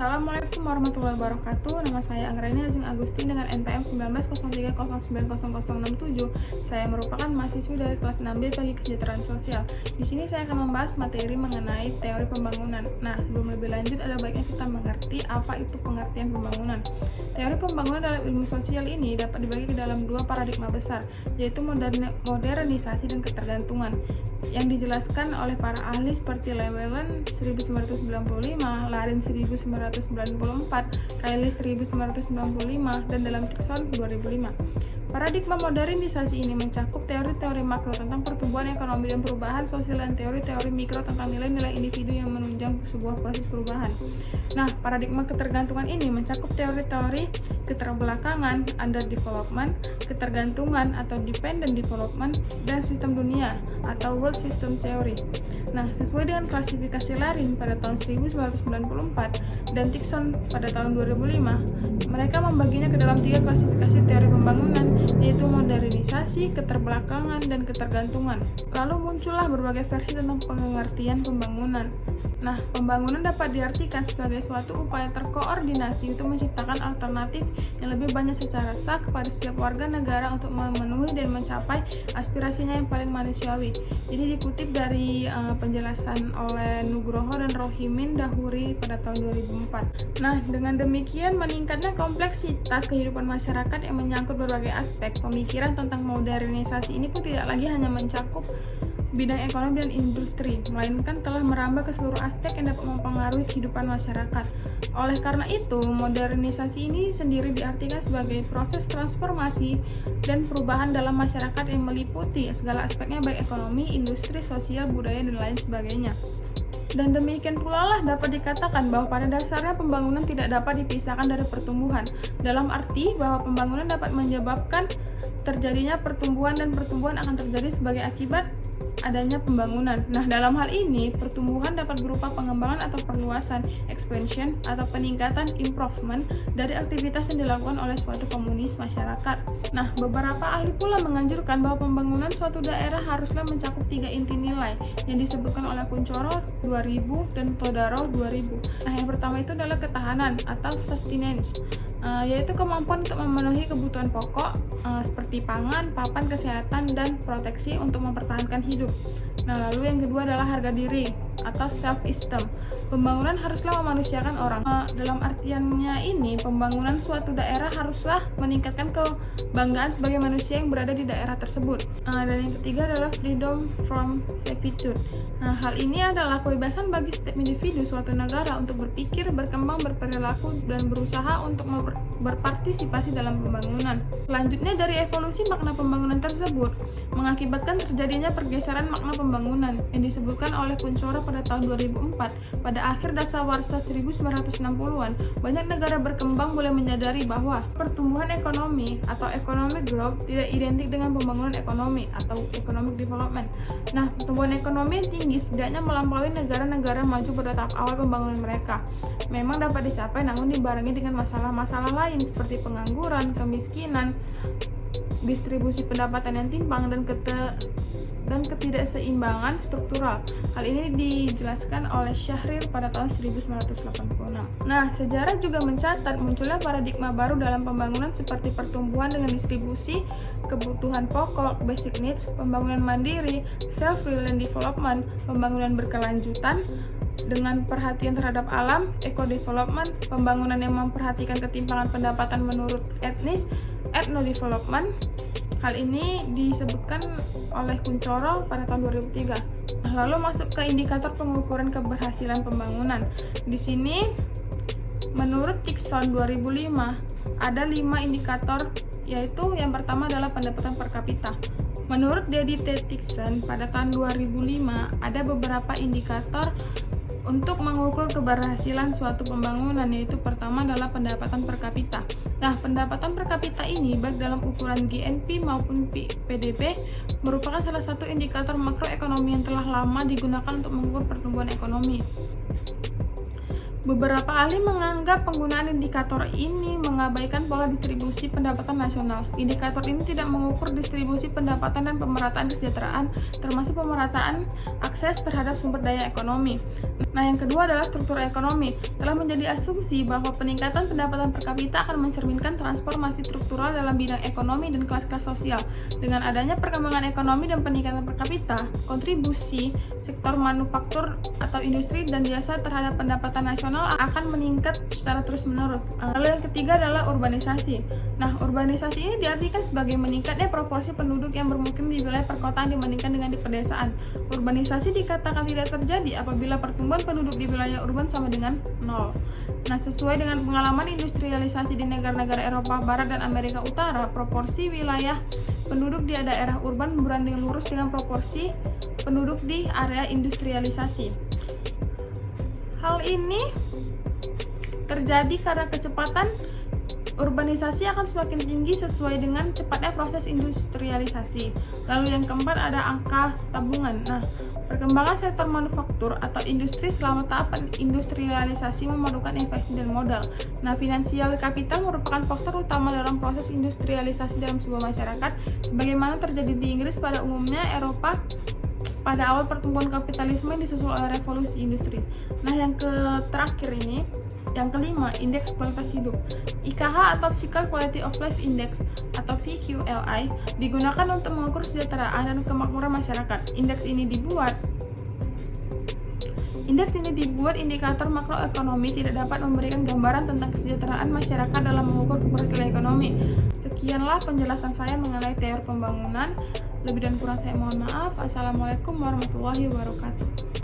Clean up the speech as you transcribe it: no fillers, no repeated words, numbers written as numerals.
Assalamualaikum warahmatullahi wabarakatuh. Nama saya Anggreni Azing Agustin dengan NPM 1903090067. Saya merupakan mahasiswi dari kelas 6B bagi kesejahteraan sosial. Di sini saya akan membahas materi mengenai teori pembangunan. Nah, sebelum lebih lanjut ada baiknya kita mengerti apa itu pengertian pembangunan. Teori pembangunan dalam ilmu sosial ini dapat dibagi ke dalam dua paradigma besar, yaitu modernisasi dan ketergantungan, yang dijelaskan oleh para ahli seperti Llewellyn 1995, Larin 1994, Cayley 1995, dan dalam Dixon 2005. Paradigma modernisasi ini mencakup teori-teori makro tentang pertumbuhan ekonomi dan perubahan sosial dan teori-teori mikro tentang nilai-nilai individu yang menunjang sebuah proses perubahan. Nah, paradigma ketergantungan ini mencakup teori-teori keterbelakangan, underdevelopment, ketergantungan atau dependent development, dan sistem dunia atau world system theory. Nah, sesuai dengan klasifikasi Larin pada tahun 1994 dan Dixon pada tahun 2005, mereka membaginya ke dalam tiga klasifikasi teori pembangunan, yaitu modernisasi, keterbelakangan, dan ketergantungan. Lalu muncullah berbagai versi tentang pengertian pembangunan. Nah, pembangunan dapat diartikan sebagai suatu upaya terkoordinasi untuk menciptakan alternatif yang lebih banyak secara sah kepada setiap warga negara untuk memenuhi dan mencapai aspirasinya yang paling manusiawi. Jadi dikutip dari penjelasan oleh Nugroho dan Rohimin Dahuri pada tahun 2004. Nah, dengan demikian meningkatnya kompleksitas kehidupan masyarakat yang menyangkut berbagai aspek. Pemikiran tentang modernisasi ini pun tidak lagi hanya mencakup bidang ekonomi dan industri, melainkan telah merambah ke seluruh aspek yang dapat mempengaruhi kehidupan masyarakat. Oleh karena itu, modernisasi ini sendiri diartikan sebagai proses transformasi dan perubahan dalam masyarakat yang meliputi segala aspeknya, baik ekonomi, industri, sosial, budaya, dan lain sebagainya. Dan demikian pula lah dapat dikatakan bahwa pada dasarnya pembangunan tidak dapat dipisahkan dari pertumbuhan, dalam arti bahwa pembangunan dapat menyebabkan terjadinya pertumbuhan dan pertumbuhan akan terjadi sebagai akibat adanya pembangunan. Nah, dalam hal ini, pertumbuhan dapat berupa pengembangan atau perluasan, expansion, atau peningkatan, improvement, dari aktivitas yang dilakukan oleh suatu komunitas masyarakat. Nah, beberapa ahli pula menganjurkan bahwa pembangunan suatu daerah haruslah mencakup tiga inti nilai yang disebutkan oleh Kuncoro 2000 dan Todaro 2000. Nah, yang pertama itu adalah ketahanan atau sustenance, yaitu kemampuan untuk memenuhi kebutuhan pokok seperti pangan, papan, kesehatan, dan proteksi untuk mempertahankan hidup. Nah, lalu yang kedua adalah harga diri atau self-esteem. Pembangunan haruslah memanusiakan orang. Dalam artiannya ini, pembangunan suatu daerah haruslah meningkatkan kebanggaan sebagai manusia yang berada di daerah tersebut. Dan yang ketiga adalah freedom from servitude. Nah, hal ini adalah kebebasan bagi setiap individu suatu negara untuk berpikir, berkembang, berperilaku, dan berusaha untuk berpartisipasi dalam pembangunan. Selanjutnya, dari evolusi makna pembangunan tersebut mengakibatkan terjadinya pergeseran makna pembangunan yang disebutkan oleh Kuncoro pada tahun 2004. Pada akhir dasawarsa 1960-an, banyak negara berkembang mulai menyadari bahwa pertumbuhan ekonomi atau economic growth tidak identik dengan pembangunan ekonomi atau economic development. Nah, pertumbuhan ekonomi yang tinggi setidaknya melampaui negara-negara maju pada tahap awal pembangunan mereka. Memang dapat dicapai, namun dibarengi dengan masalah-masalah lain seperti pengangguran, kemiskinan, distribusi pendapatan yang timpang, dan ketidakseimbangan struktural. Hal ini dijelaskan oleh Syahrir pada tahun 1986. Nah, sejarah juga mencatat munculnya paradigma baru dalam pembangunan seperti pertumbuhan dengan distribusi kebutuhan pokok, basic needs, pembangunan mandiri, self-reliant development, pembangunan berkelanjutan dengan perhatian terhadap alam, eco-development, pembangunan yang memperhatikan ketimpangan pendapatan menurut etnis, ethno-development. Hal ini disebutkan oleh Kuncoro pada tahun 2003. Nah, lalu masuk ke indikator pengukuran keberhasilan pembangunan. Di sini, menurut Dixon 2005, ada 5 indikator, yaitu yang pertama adalah pendapatan per kapita. Menurut Daddy T. Dixon pada tahun 2005, ada beberapa indikator untuk mengukur keberhasilan suatu pembangunan, yaitu pertama adalah pendapatan per kapita. Nah, pendapatan per kapita ini baik dalam ukuran GNP maupun PDB merupakan salah satu indikator makroekonomi yang telah lama digunakan untuk mengukur pertumbuhan ekonomi. Beberapa ahli menganggap penggunaan indikator ini mengabaikan pola distribusi pendapatan nasional. Indikator ini tidak mengukur distribusi pendapatan dan pemerataan kesejahteraan, termasuk pemerataan akses terhadap sumber daya ekonomi. Nah, yang kedua adalah struktur ekonomi. Telah menjadi asumsi bahwa peningkatan pendapatan per kapita akan mencerminkan transformasi struktural dalam bidang ekonomi dan kelas-kelas sosial. Dengan adanya perkembangan ekonomi dan peningkatan per kapita, kontribusi sektor manufaktur atau industri dan jasa terhadap pendapatan nasional akan meningkat secara terus-menerus. Lalu yang ketiga adalah urbanisasi. Nah, urbanisasi ini diartikan sebagai meningkatnya proporsi penduduk yang bermukim di wilayah perkotaan dibandingkan dengan di pedesaan. Urbanisasi dikatakan tidak terjadi apabila pertumbuhan penduduk di wilayah urban sama dengan 0. Nah, sesuai dengan pengalaman industrialisasi di negara-negara Eropa Barat dan Amerika Utara, proporsi wilayah penduduk di daerah urban berbanding lurus dengan proporsi penduduk di area industrialisasi. Hal ini terjadi karena kecepatan urbanisasi akan semakin tinggi sesuai dengan cepatnya proses industrialisasi. Lalu yang keempat ada angka tabungan. Nah, perkembangan sektor manufaktur atau industri selama tahap industrialisasi memerlukan investasi dan modal. Nah, finansial kapital merupakan faktor utama dalam proses industrialisasi dalam sebuah masyarakat, sebagaimana terjadi di Inggris pada umumnya, Eropa pada awal pertumbuhan kapitalisme disusul oleh revolusi industri. Nah, yang terakhir ini, yang kelima, indeks kualitas hidup. IKH atau Physical Quality of Life Index atau PQLI digunakan untuk mengukur kesejahteraan dan kemakmuran masyarakat. Indeks ini dibuat indikator makroekonomi tidak dapat memberikan gambaran tentang kesejahteraan masyarakat dalam mengukur keberhasilan ekonomi. Sekianlah penjelasan saya mengenai teori pembangunan. Lebih dan kurang saya mohon maaf. Assalamualaikum warahmatullahi wabarakatuh.